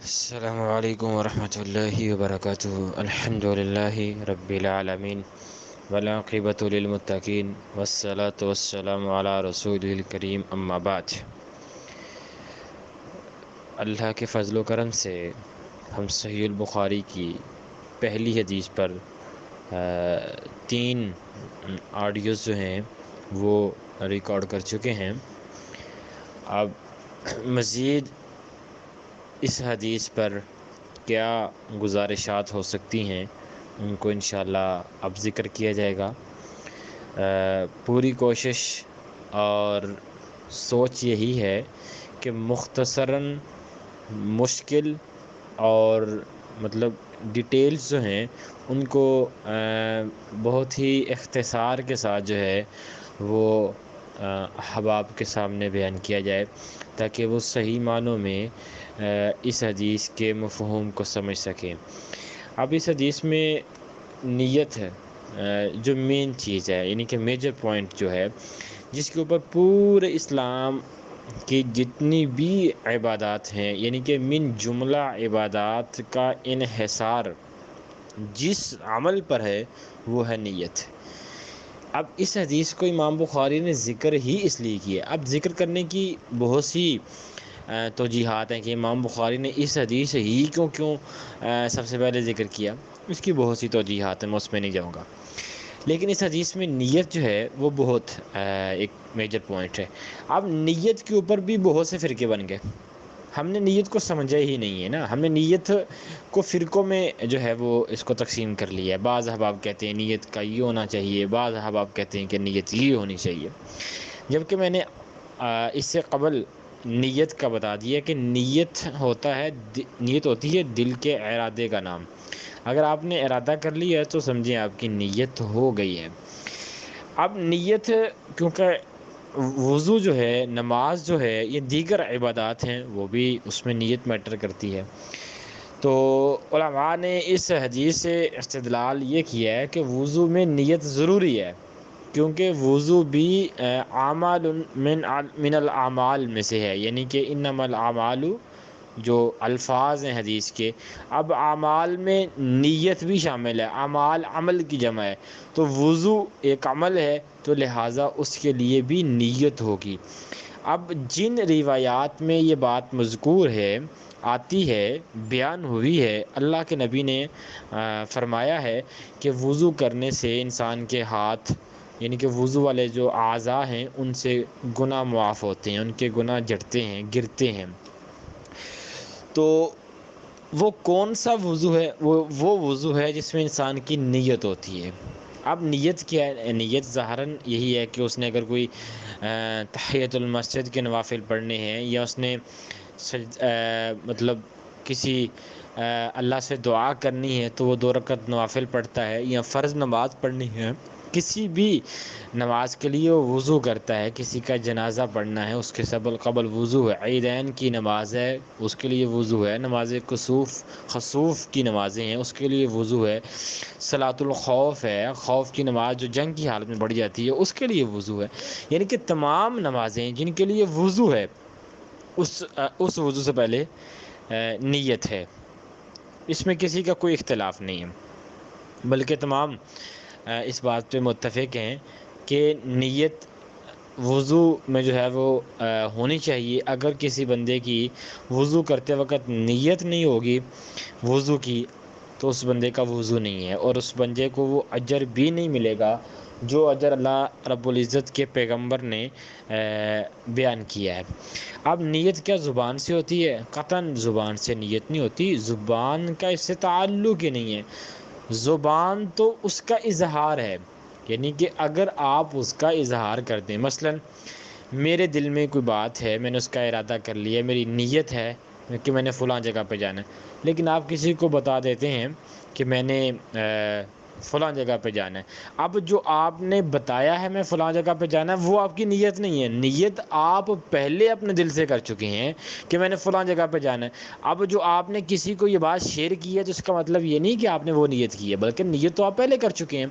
السلام علیکم ورحمۃ اللہ وبرکاتہ۔ الحمد للہ رب العالمین والعاقبۃ للمتقین والصلاة والسلام علی رسول الکریم، اما بعد۔ اللہ کے فضل و کرم سے ہم صحیح البخاری کی پہلی حدیث پر تین آڈیوز جو ہیں وہ ریکارڈ کر چکے ہیں۔ اب مزید اس حدیث پر کیا گزارشات ہو سکتی ہیں ان کو انشاءاللہ اب ذکر کیا جائے گا۔ پوری کوشش اور سوچ یہی ہے کہ مختصراً مشکل اور ڈیٹیلز جو ہیں ان کو بہت ہی اختصار کے ساتھ جو ہے وہ احباب کے سامنے بیان کیا جائے، تاکہ وہ صحیح معنوں میں اس حدیث کے مفہوم کو سمجھ سکیں۔ اب اس حدیث میں نیت ہے جو مین چیز ہے، یعنی کہ میجر پوائنٹ جو ہے، جس کے اوپر پورے اسلام کی جتنی بھی عبادات ہیں، یعنی کہ من جملہ عبادات کا انحصار جس عمل پر ہے وہ ہے نیت۔ اب اس حدیث کو امام بخاری نے ذکر ہی اس لیے کیا۔ اب ذکر کرنے کی بہت سی توجیحات ہیں کہ امام بخاری نے اس حدیث ہی کیوں سب سے پہلے ذکر کیا، اس کی بہت سی توجیحات ہیں، میں اس میں نہیں جاؤں گا۔ لیکن اس حدیث میں نیت جو ہے وہ بہت ایک میجر پوائنٹ ہے۔ اب نیت کے اوپر بھی بہت سے فرقے بن گئے، ہم نے نیت کو سمجھا ہی نہیں ہے نا، ہم نے نیت کو فرقوں میں جو ہے وہ اس کو تقسیم کر لیا ہے۔ بعض احباب کہتے ہیں نیت کا یہ ہونا چاہیے، بعض احباب کہتے ہیں کہ نیت یہ ہونی چاہیے، جبکہ میں نے اس سے قبل نیت کا بتا دیا کہ نیت ہوتی ہے دل کے ارادے کا نام۔ اگر آپ نے ارادہ کر لیا ہے تو سمجھیں آپ کی نیت ہو گئی ہے۔ اب نیت، کیونکہ وضو جو ہے، نماز جو ہے، یہ دیگر عبادات ہیں، وہ بھی اس میں نیت میٹر کرتی ہے۔ تو علماء نے اس حدیث سے استدلال یہ کیا ہے کہ وضو میں نیت ضروری ہے، کیونکہ وضو بھی اعمال من الاعمال میں سے ہے، یعنی کہ انما الاعمال جو الفاظ ہیں حدیث کے، اب اعمال میں نیت بھی شامل ہے، اعمال عمل کی جمع ہے، تو وضو ایک عمل ہے تو لہٰذا اس کے لیے بھی نیت ہوگی۔ اب جن روایات میں یہ بات مذکور ہے، آتی ہے، بیان ہوئی ہے، اللہ کے نبی نے فرمایا ہے کہ وضو کرنے سے انسان کے ہاتھ، یعنی کہ وضو والے جو اعضاء ہیں، ان سے گناہ معاف ہوتے ہیں، ان کے گناہ جھڑتے ہیں، گرتے ہیں۔ تو وہ کون سا وضو ہے؟ وہ وضو ہے جس میں انسان کی نیت ہوتی ہے۔ اب نیت کیا ہے؟ نیت ظاہراً یہی ہے کہ اس نے اگر کوئی تحیۃ المسجد کے نوافل پڑھنے ہیں، یا اس نے کسی اللہ سے دعا کرنی ہے تو وہ 2 رکعت نوافل پڑھتا ہے، یا فرض نماز پڑھنی ہے، کسی بھی نماز کے لیے وہ وضو کرتا ہے۔ کسی کا جنازہ پڑھنا ہے، اس کے قبل وضو ہے، عیدین کی نماز ہے اس کے لیے وضو ہے، نماز خسوف کی نمازیں ہیں اس کے لیے وضو ہے، صلاۃ الخوف ہے، خوف کی نماز جو جنگ کی حالت میں پڑھی جاتی ہے اس کے لیے وضو ہے۔ یعنی کہ تمام نمازیں جن کے لیے وضو ہے، اس وضو سے پہلے نیت ہے، اس میں کسی کا کوئی اختلاف نہیں ہے، بلکہ تمام اس بات پہ متفق ہیں کہ نیت وضو میں جو ہے وہ ہونی چاہیے۔ اگر کسی بندے کی وضو کرتے وقت نیت نہیں ہوگی وضو کی، تو اس بندے کا وضو نہیں ہے، اور اس بندے کو وہ اجر بھی نہیں ملے گا جو اجر اللہ رب العزت کے پیغمبر نے بیان کیا ہے۔ اب نیت کیا زبان سے ہوتی ہے؟ قطعاً زبان سے نیت نہیں ہوتی، زبان کا اس سے تعلق ہی نہیں ہے۔ زبان تو اس کا اظہار ہے، یعنی کہ اگر آپ اس کا اظہار کرتے ہیں، مثلاً میرے دل میں کوئی بات ہے، میں نے اس کا ارادہ کر لیا، میری نیت ہے کہ میں نے فلاں جگہ پہ جانا ہے، لیکن آپ کسی کو بتا دیتے ہیں کہ میں نے فلاں جگہ پہ جانا ہے۔ اب جو آپ نے بتایا ہے میں فلاں جگہ پہ جانا ہے، وہ آپ کی نیت نہیں ہے، نیت آپ پہلے اپنے دل سے کر چکے ہیں کہ میں نے فلاں جگہ پہ جانا ہے۔ اب جو آپ نے کسی کو یہ بات شیئر کی ہے تو اس کا مطلب یہ نہیں کہ آپ نے وہ نیت کی ہے، بلکہ نیت تو آپ پہلے کر چکے ہیں۔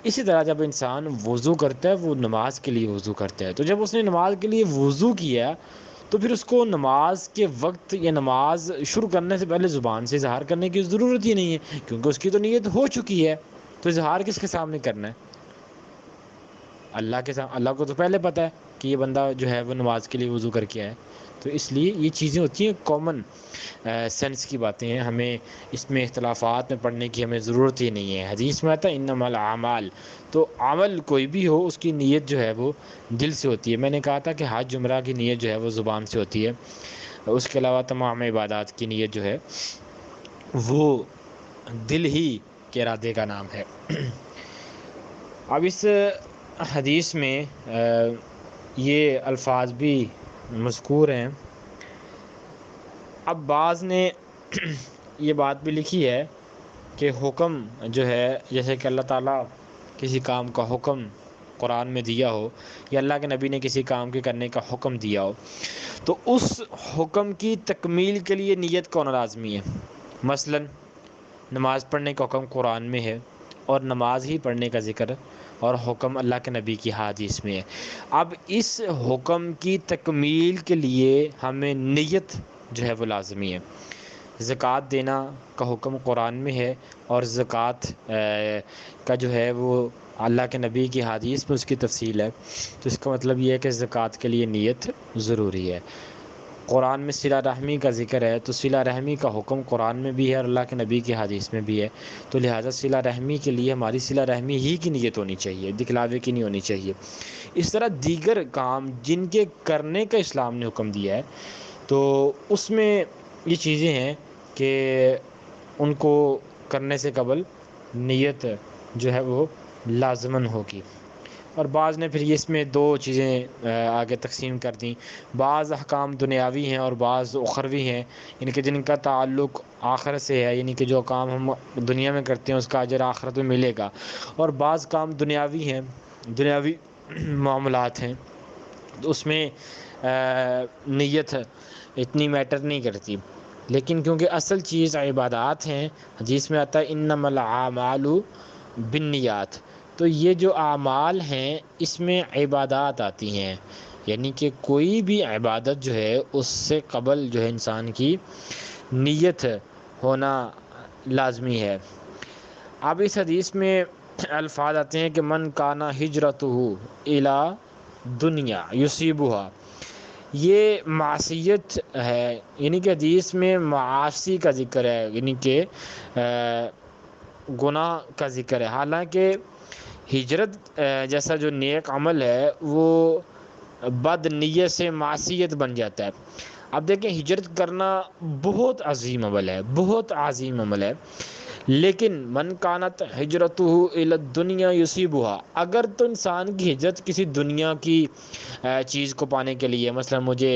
اسی طرح جب انسان وضو کرتا ہے، وہ نماز کے لیے وضو کرتا ہے، تو جب اس نے نماز کے لیے وضو کیا تو پھر اس کو نماز کے وقت یا نماز شروع کرنے سے پہلے زبان سے اظہار کرنے کی ضرورت ہی نہیں ہے، کیونکہ اس کی تو نیت ہو چکی ہے، تو اظہار کس کے سامنے کرنا ہے؟ اللہ کے سامنے، اللہ کو تو پہلے پتہ ہے کہ یہ بندہ جو ہے وہ نماز کے لیے وضو کر کے آئے. تو اس لیے یہ چیزیں ہوتی ہیں کامن سینس کی باتیں ہیں، ہمیں اس میں اختلافات میں پڑھنے کی ہمیں ضرورت ہی نہیں ہے. حدیث میں آتا ہے انما الاعمال، تو عمل کوئی بھی ہو اس کی نیت جو ہے وہ دل سے ہوتی ہے. میں نے کہا تھا کہ حج عمرہ کی نیت جو ہے وہ زبان سے ہوتی ہے، اس کے علاوہ تمام عبادات کی نیت جو ہے وہ دل ہی کے ارادے کا نام ہے. اب اس حدیث میں یہ الفاظ بھی مذکور ہیں. اب بعض نے یہ بات بھی لکھی ہے کہ حکم جو ہے، جیسے کہ اللہ تعالیٰ کسی کام کا حکم قرآن میں دیا ہو یا اللہ کے نبی نے کسی کام کے کرنے کا حکم دیا ہو، تو اس حکم کی تکمیل کے لیے نیت کون لازمی ہے. مثلا نماز پڑھنے کا حکم قرآن میں ہے اور نماز ہی پڑھنے کا ذکر اور حکم اللہ کے نبی کی حدیث میں ہے. اب اس حکم کی تکمیل کے لیے ہمیں نیت جو ہے وہ لازمی ہے. زکوٰۃ دینا کا حکم قرآن میں ہے اور زکوٰۃ کا جو ہے وہ اللہ کے نبی کی حدیث میں اس کی تفصیل ہے. تو اس کا مطلب یہ ہے کہ زکوٰۃ کے لیے نیت ضروری ہے. قرآن میں صلہ رحمی کا ذکر ہے، تو صلہ رحمی کا حکم قرآن میں بھی ہے اور اللہ کے نبی کی حدیث میں بھی ہے. تو لہٰذا صلہ رحمی کے لیے ہماری صلہ رحمی ہی کی نیت ہونی چاہیے، دکھلاوے کی نہیں ہونی چاہیے. اس طرح دیگر کام جن کے کرنے کا اسلام نے حکم دیا ہے، تو اس میں یہ چیزیں ہیں کہ ان کو کرنے سے قبل نیت جو ہے وہ لازماً ہوگی. اور بعض نے پھر اس میں دو چیزیں آگے تقسیم کر دیں. بعض احکام دنیاوی ہیں اور بعض اخروی ہیں، یعنی کہ جن کا تعلق آخرت سے ہے، یعنی کہ جو کام ہم دنیا میں کرتے ہیں اس کا اجر آخرت میں ملے گا. اور بعض کام دنیاوی ہیں، دنیاوی معاملات ہیں، تو اس میں نیت اتنی میٹر نہیں کرتی. لیکن کیونکہ اصل چیز عبادات ہیں، حدیث میں آتا ہے انما الاعمال بالنیات، تو یہ جو اعمال ہیں اس میں عبادات آتی ہیں، یعنی کہ کوئی بھی عبادت جو ہے اس سے قبل جو ہے انسان کی نیت ہونا لازمی ہے. اب اس حدیث میں الفاظ آتے ہیں کہ من کانا ہجرتہ الی دنیا یصیبها، یہ معصیت ہے، یعنی کہ حدیث میں معاصی کا ذکر ہے، یعنی کہ گناہ کا ذکر ہے. حالانکہ ہجرت جیسا جو نیک عمل ہے وہ بد نیت سے معصیت بن جاتا ہے. اب دیکھیں ہجرت کرنا بہت عظیم عمل ہے، بہت عظیم عمل ہے. لیکن من کانت ہجرتہ الی الدنیا یصیبها، اگر تو انسان کی ہجرت کسی دنیا کی چیز کو پانے کے لیے، مثلا مجھے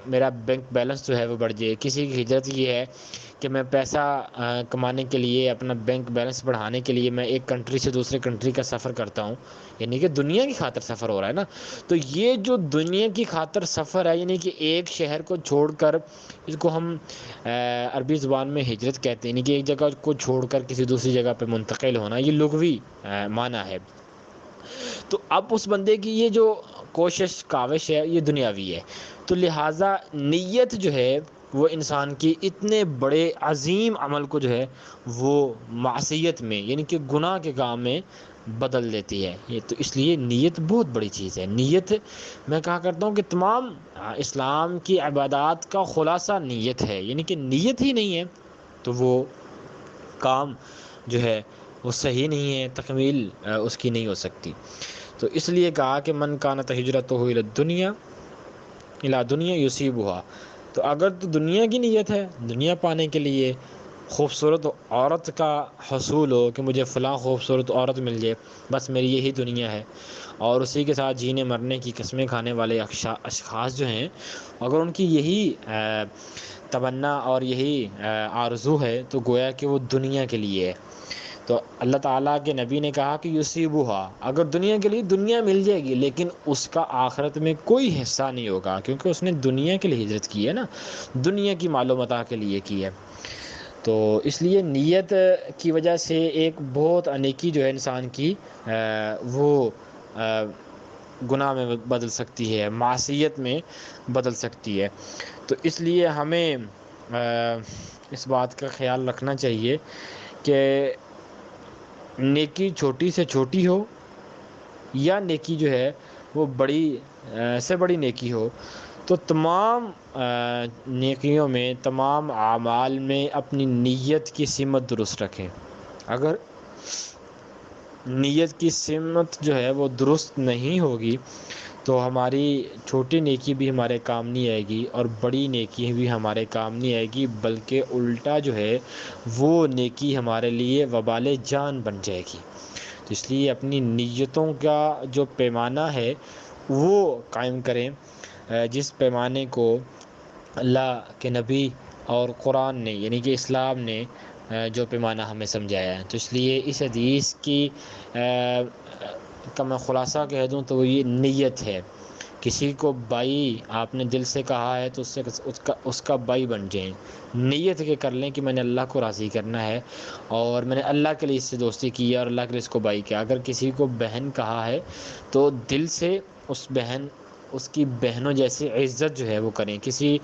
میرا بینک بیلنس جو ہے وہ بڑھ جائے. کسی کی ہجرت یہ ہے کہ میں پیسہ کمانے کے لیے، اپنا بینک بیلنس بڑھانے کے لیے میں ایک کنٹری سے دوسرے کنٹری کا سفر کرتا ہوں، یعنی کہ دنیا کی خاطر سفر ہو رہا ہے نا. تو یہ جو دنیا کی خاطر سفر ہے، یعنی کہ ایک شہر کو چھوڑ کر، اس کو ہم عربی زبان میں ہجرت کہتے ہیں، یعنی کہ ایک جگہ کو چھوڑ کر کسی دوسری جگہ پہ منتقل ہونا، یہ لغوی معنی ہے. تو اب اس بندے کی یہ جو کوشش کاوش ہے یہ دنیاوی ہے. تو لہٰذا نیت جو ہے وہ انسان کی اتنے بڑے عظیم عمل کو جو ہے وہ معصیت میں، یعنی کہ گناہ کے کام میں بدل دیتی ہے. یہ تو اس لیے نیت بہت بڑی چیز ہے. نیت میں کہا کرتا ہوں کہ تمام اسلام کی عبادات کا خلاصہ نیت ہے، یعنی کہ نیت ہی نہیں ہے تو وہ کام جو ہے وہ صحیح نہیں ہے، تکمیل اس کی نہیں ہو سکتی. تو اس لیے کہا کہ من کانت ہجرتہ الی دنیا یصیبها، تو اگر تو دنیا کی نیت ہے، دنیا پانے کے لیے، خوبصورت عورت کا حصول ہو کہ مجھے فلاں خوبصورت عورت مل جائے، بس میری یہی دنیا ہے، اور اسی کے ساتھ جینے مرنے کی قسمیں کھانے والے اشخاص جو ہیں، اگر ان کی یہی تمنا اور یہی آرزو ہے تو گویا کہ وہ دنیا کے لیے ہے. تو اللہ تعالیٰ کے نبی نے کہا کہ یصیبها، اگر دنیا کے لیے دنیا مل جائے گی لیکن اس کا آخرت میں کوئی حصہ نہیں ہوگا، کیونکہ اس نے دنیا کے لیے ہجرت کی ہے نا، دنیا کی مال و متاع کے لیے کی ہے. تو اس لیے نیت کی وجہ سے ایک بہت انیکی جو ہے انسان کی وہ گناہ میں بدل سکتی ہے، معصیت میں بدل سکتی ہے۔ تو اس لیے ہمیں اس بات کا خیال رکھنا چاہیے کہ نیکی چھوٹی سے چھوٹی ہو یا نیکی جو ہے وہ بڑی سے بڑی نیکی ہو، تو تمام نیکیوں میں، تمام اعمال میں اپنی نیت کی سمت درست رکھیں۔ اگر نیت کی سمت جو ہے وہ درست نہیں ہوگی تو ہماری چھوٹی نیکی بھی ہمارے کام نہیں آئے گی اور بڑی نیکی بھی ہمارے کام نہیں آئے گی، بلکہ الٹا جو ہے وہ نیکی ہمارے لیے وبال جان بن جائے گی۔ تو اس لیے اپنی نیتوں کا جو پیمانہ ہے وہ قائم کریں، جس پیمانے کو اللہ کے نبی اور قرآن نے یعنی کہ اسلام نے جو پیمانہ ہمیں سمجھایا ہے۔ تو اس لیے اس حدیث کی کا میں خلاصہ کہہ دوں تو وہ یہ نیت ہے۔ کسی کو بائی آپ نے دل سے کہا ہے تو اس کا بائی بن جائیں، نیت کے کر لیں کہ میں نے اللہ کو راضی کرنا ہے اور میں نے اللہ کے لیے اس سے دوستی کی ہے اور اللہ کے لیے اس کو بائی کیا۔ اگر کسی کو بہن کہا ہے تو دل سے اس کی بہنوں جیسی عزت جو ہے وہ کریں۔ کسی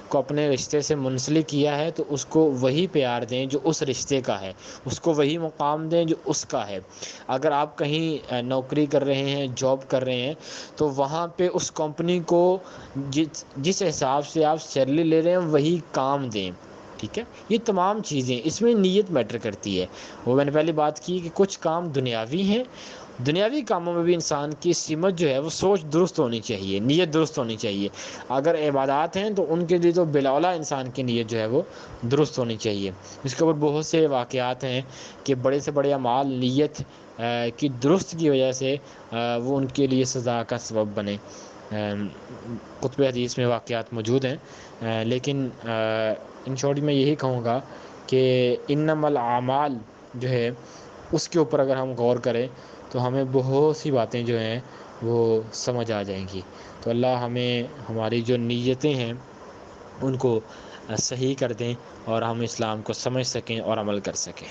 کو اپنے رشتے سے منسلک کیا ہے تو اس کو وہی پیار دیں جو اس رشتے کا ہے، اس کو وہی مقام دیں جو اس کا ہے۔ اگر آپ کہیں نوکری کر رہے ہیں، جاب کر رہے ہیں، تو وہاں پہ اس کمپنی کو جس حساب سے آپ سیلری لے رہے ہیں وہی کام دیں، ٹھیک ہے۔ یہ تمام چیزیں اس میں نیت میٹر کرتی ہے۔ وہ میں نے پہلے بات کی کہ کچھ کام دنیاوی ہیں، دنیاوی کاموں میں بھی انسان کی سمت جو ہے وہ سوچ درست ہونی چاہیے، نیت درست ہونی چاہیے۔ اگر عبادات ہیں تو ان کے لیے تو بلاولا انسان کی نیت جو ہے وہ درست ہونی چاہیے۔ اس کے اوپر بہت سے واقعات ہیں کہ بڑے سے بڑے اعمال نیت کی درست کی وجہ سے وہ ان کے لیے سزا کا سبب بنے۔ کتب حدیث میں واقعات موجود ہیں، لیکن ان شارٹ میں یہی کہوں گا کہ انما الاعمال جو ہے اس کے اوپر اگر ہم غور کریں تو ہمیں بہت سی باتیں جو ہیں وہ سمجھ آ جائیں گی۔ تو اللہ ہمیں ہماری جو نیتیں ہیں ان کو صحیح کر دیں اور ہم اسلام کو سمجھ سکیں اور عمل کر سکیں۔